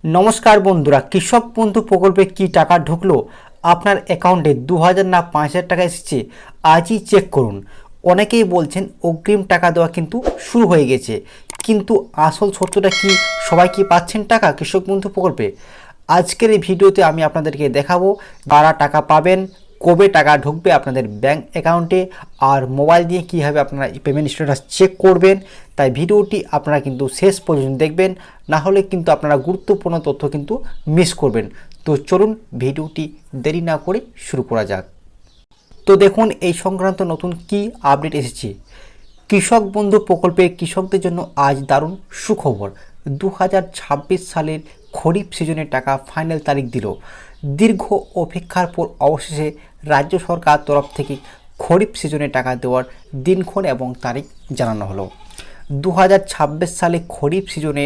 নমস্কার বন্ধুরা, কৃষক বন্ধু প্রকল্পে কি টাকা ঢুকলো আপনার অ্যাকাউন্টে 2000 না 5000 টাকা এসেছে আজই চেক করুন। অনেকেই বলছেন অগ্রিম টাকা দেওয়া কিন্তু শুরু হয়ে গেছে, কিন্তু আসল সত্যটা কি? সবাই কি পাচ্ছেন টাকা কৃষক বন্ধু প্রকল্পে? আজকের এই ভিডিওতে আমি আপনাদেরকে দেখাবো কারা টাকা পাবেন, কবে টাকা ঢুকবে আপনাদের ব্যাংক অ্যাকাউন্টে, আর মোবাইল দিয়ে কীভাবে আপনারা পেমেন্ট স্ট্যাটাস চেক করবেন। তাই ভিডিওটি আপনারা কিন্তু শেষ পর্যন্ত দেখবেন, না হলে কিন্তু আপনারা গুরুত্বপূর্ণ তথ্য কিন্তু মিস করবেন। তো চলুন ভিডিওটি দেরি না করে শুরু করা যাক। তো দেখুন এই সংক্রান্ত নতুন কি আপডেট এসেছে। কৃষক বন্ধু প্রকল্পে কৃষকদের জন্য আজ দারুণ সুখবর। 2026 সালের খরিফ সিজনের টাকা ফাইনাল তারিখ দিল। দীর্ঘ অপেক্ষার পর অবশেষে রাজ্য সরকার তরফ থেকে খরিফ সিজনে টাকা দেওয়ার দিনক্ষণ এবং তারিখ জানানো হলো। 2026 সালে খরিফ সিজনে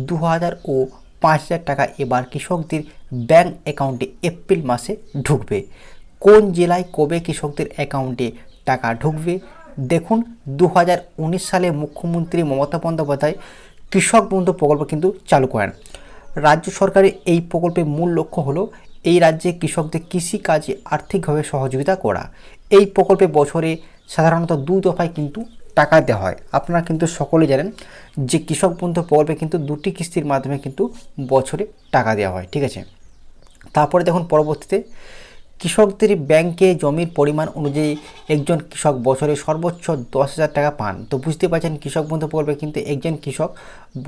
2000 ও 5000 টাকা এবার কৃষকদের ব্যাংক অ্যাকাউন্টে এপ্রিল মাসে ঢুকবে। কোন জেলায় কবে কৃষকদের অ্যাকাউন্টে টাকা ঢুকবে? দেখুন, 2019 সালে মুখ্যমন্ত্রী মমতা বন্দ্যোপাধ্যায় কৃষক বন্ধু প্রকল্প কিন্তু চালু করেন। রাজ্য সরকারের এই প্রকল্পের মূল লক্ষ্য হলো এই রাজ্যে কৃষকদের কৃষিকাজে আর্থিকভাবে সহযোগিতা করা। এই প্রকল্পে বছরে সাধারণত 2 দফায় কিন্তু টাকা দেওয়া হয়। আপনারা কিন্তু সকলেই জানেন যে কৃষক বন্ধু প্রকল্পে কিন্তু 2টি কিস্তির মাধ্যমে কিন্তু বছরে টাকা দেওয়া হয়, ঠিক আছে। তারপরে দেখুন পরবর্তীতে কৃষকদের ব্যাংকে জমির পরিমাণ অনুযায়ী একজন কৃষক বছরে সর্বোচ্চ 10,000 টাকা পান। তো বুঝতে পারছেন কৃষক বন্ধু প্রকল্পে কিন্তু একজন কৃষক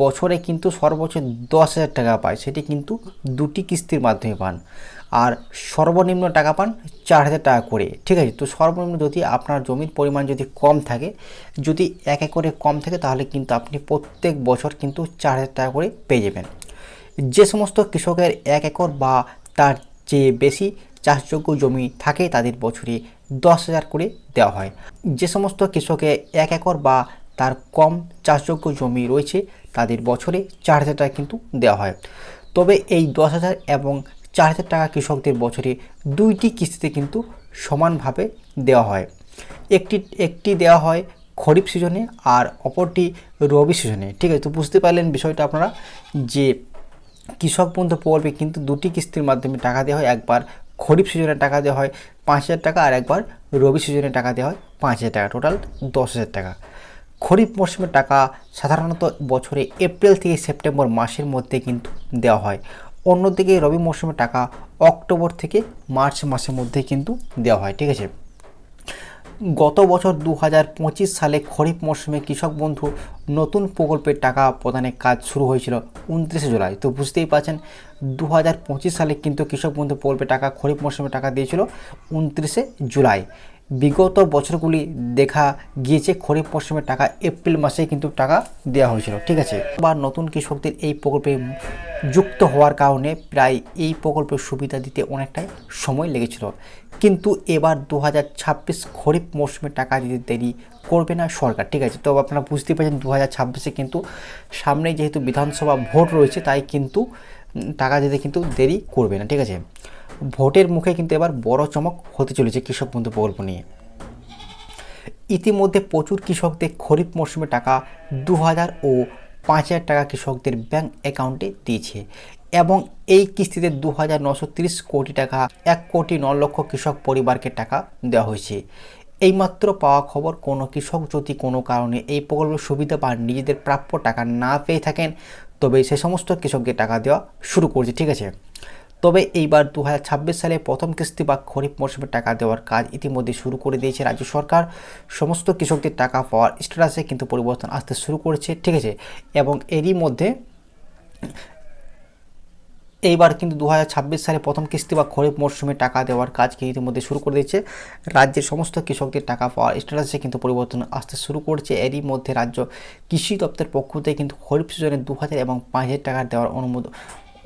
বছরে কিন্তু সর্বোচ্চ 10,000 টাকা পায়, সেটি কিন্তু 2টি কিস্তির মাধ্যমে পান। আর সর্বনিম্ন টাকা পান 4,000 টাকা করে, ঠিক আছে। তো সর্বনিম্ন যদি আপনার জমির পরিমাণ যদি কম থাকে, যদি 1 একরে কম থাকে, তাহলে কিন্তু আপনি প্রত্যেক বছর কিন্তু 4,000 টাকা করে পেয়ে যাবেন। যে সমস্ত কৃষকের 1 একর বা তার চেয়ে বেশি চাষযোগ্য জমি থাকে তাদের বছরে 10,000 করে দেওয়া হয়। যে সমস্ত কৃষকের 1 একর বা তার কম চাষযোগ্য জমি রয়েছে তাদের বছরে 4,000 টাকা কিন্তু দেওয়া হয়। তবে এই 10,000 এবং 4,000 টাকা কৃষকদের বছরে 2টি কিস্তিতে কিন্তু সমানভাবে দেওয়া হয়। একটি দেওয়া হয় খরিফ সিজনে আর অপরটি রবি সিজনে, ঠিক আছে। তো বুঝতে পারলেন বিষয়টা আপনারা, যে কৃষক বন্ধু প্রকল্পে কিন্তু 2টি কিস্তির মাধ্যমে টাকা দেওয়া হয়। একবার খরিফ সিজনে টাকা দেওয়া হয় 5,000 টাকা, আর একবার রবি সিজনে টাকা দেওয়া হয় 5,000 টাকা, টোটাল 10,000 টাকা। খরিফ মরশুমের টাকা সাধারণত বছরে এপ্রিল থেকে সেপ্টেম্বর মাসের মধ্যে কিন্তু দেওয়া হয়। অন্যদিকে রবি মরশুমের টাকা অক্টোবর থেকে মার্চ মাসের মধ্যে কিন্তু দেওয়া হয়, ঠিক আছে। গত বছর 2025 সালে খরিফ মরশুমে কৃষক বন্ধু নতুন প্রকল্পের টাকা প্রদানের কাজ শুরু হয়েছিল 29 জুলাই। তো বুঝতেই পারছেন 2025 সালে কিন্তু কৃষক বন্ধু প্রকল্পের টাকা খরিফ মরশুমে টাকা দিয়েছিল 29 জুলাই। বিগত বছরগুলি দেখা গিয়েছে খরিফ মরশুমের টাকা এপ্রিল মাসে কিন্তু টাকা দেওয়া হয়েছিল, ঠিক আছে। বা নতুন কৃষকদের এই প্রকল্পে যুক্ত হওয়ার কারণে প্রায় এই প্রকল্পের সুবিধা দিতে অনেকটাই সময় লেগেছিল, কিন্তু এবার 2026 খরিফ মরশুমে টাকা দিতে দেরি করবে না সরকার, ঠিক আছে। তো আপনারা বুঝতে পারছেন 2026-এ কিন্তু সামনে যেহেতু বিধানসভা ভোট রয়েছে, তাই কিন্তু টাকা দিতে কিন্তু দেরি করবে না, ঠিক আছে। ভোটের মুখে কিন্তু এবার বড় চমক হতে চলেছে কৃষক বন্ধু প্রকল্প নিয়ে। ইতিমধ্যে প্রচুর কৃষকদের খরিফ মরশুমে টাকা 2,000 ও 5,000 টাকা কৃষকদের ব্যাংক অ্যাকাউন্টে দিয়েছে, এবং এই কিস্তিতে 2,930 কোটি টাকা 1,09,00,000 কৃষক পরিবারকে টাকা দেওয়া হয়েছে। এইমাত্র পাওয়া খবর, কোনো কৃষক যদি কোনো কারণে এই প্রকল্পের সুবিধা বা নিজেদের প্রাপ্য টাকা না পেয়ে থাকেন, তবে সে সমস্ত কৃষকদের টাকা দেওয়া শুরু করছে, ঠিক আছে। তবে এইবার 2026 সালে প্রথম কিস্তি বা খরিফ মরশুমে টাকা দেওয়ার কাজ ইতিমধ্যে শুরু করে দিয়েছে রাজ্য সরকার। সমস্ত কৃষকদের টাকা পাওয়ার স্ট্যাটাসে কিন্তু পরিবর্তন আসতে শুরু করেছে, ঠিক আছে। এবং এরই মধ্যে এইবার কিন্তু 2026 সালে প্রথম কিস্তি বা খরিফ মরশুমে টাকা দেওয়ার কাজ কিন্তু ইতিমধ্যে শুরু করে দিয়েছে। রাজ্যের সমস্ত কৃষকদের টাকা পাওয়ার স্ট্যাটাসে কিন্তু পরিবর্তন আসতে শুরু করেছে। এরই মধ্যে রাজ্য কৃষি দপ্তর পক্ষ থেকে কিন্তু খরিফ সিজনে 2,000 এবং 5,000 টাকা দেওয়ার অনুমোদন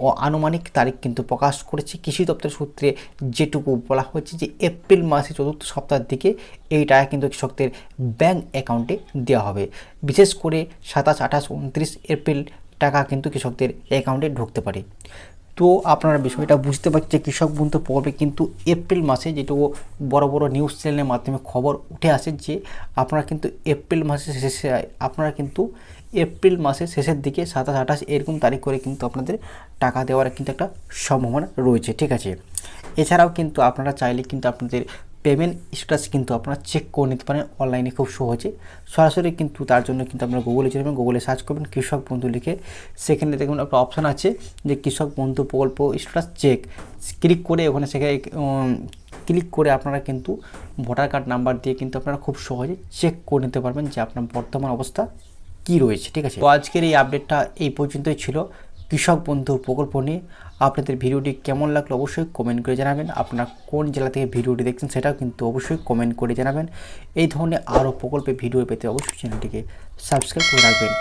ও আনুমানিক তারিখ কিন্তু প্রকাশ করেছে। কৃষি দপ্তর সূত্রে যেটুকু বলা হয়েছে যে এপ্রিল মাসে 4র্থ সপ্তাহের দিকে এই টাকা কিন্তু কৃষকদের ব্যাংক অ্যাকাউন্টে দেওয়া হবে। বিশেষ করে 27, 28, 29 এপ্রিল টাকা কিন্তু কৃষকদের অ্যাকাউন্টে ঢুকতে পারে। তো আপনারা বিষয়টা বুঝতে পারছেন যে কৃষক বন্ধু প্রকল্পে কিন্তু এপ্রিল মাসে, যেটুকু বড় বড় নিউজ চ্যানেলের মাধ্যমে খবর উঠে আসে, যে আপনারা কিন্তু এপ্রিল মাসের শেষে আপনারা কিন্তু এপ্রিল মাসের শেষের দিকে 27, 28 এরকম তারিখ করে কিন্তু আপনাদের টাকা দেওয়ার কিন্তু একটা সম্ভাবনা রয়েছে, ঠিক আছে। এছাড়াও কিন্তু আপনারা চাইলে কিন্তু আপনাদের পেমেন্ট স্ট্যাটাস কিন্তু আপনারা চেক করে নিতে পারেন অনলাইনে খুব সহজে। সরাসরি কিন্তু তার জন্য কিন্তু আপনারা গুগলে যাবেন, গুগলে সার্চ করবেন কৃষক বন্ধু লিখে, সেখানে দেখুন একটা অপশান আছে যে কৃষক বন্ধু প্রকল্প স্ট্যাটাস চেক। ক্লিক করে ওখানে সেখানে ক্লিক করে আপনারা কিন্তু ভোটার কার্ড নাম্বার দিয়ে কিন্তু আপনারা খুব সহজে চেক করে নিতে পারবেন যে আপনার বর্তমান অবস্থা কি রয়েছে, ঠিক আছে। তো আজকের এই আপডেটটা এই পর্যন্তই ছিল কৃষক বন্ধু প্রকল্প নিয়ে। আপনাদের ভিডিওটি কেমন লাগলো অবশ্যই কমেন্ট করে জানাবেন। আপনারা কোন জেলা থেকে ভিডিওটি দেখছেন সেটাও কিন্তু অবশ্যই কমেন্ট করে জানাবেন। এই ধরনের আরও প্রকল্পে ভিডিও পেতে অবশ্যই চ্যানেলটিকে সাবস্ক্রাইব করে রাখবেন।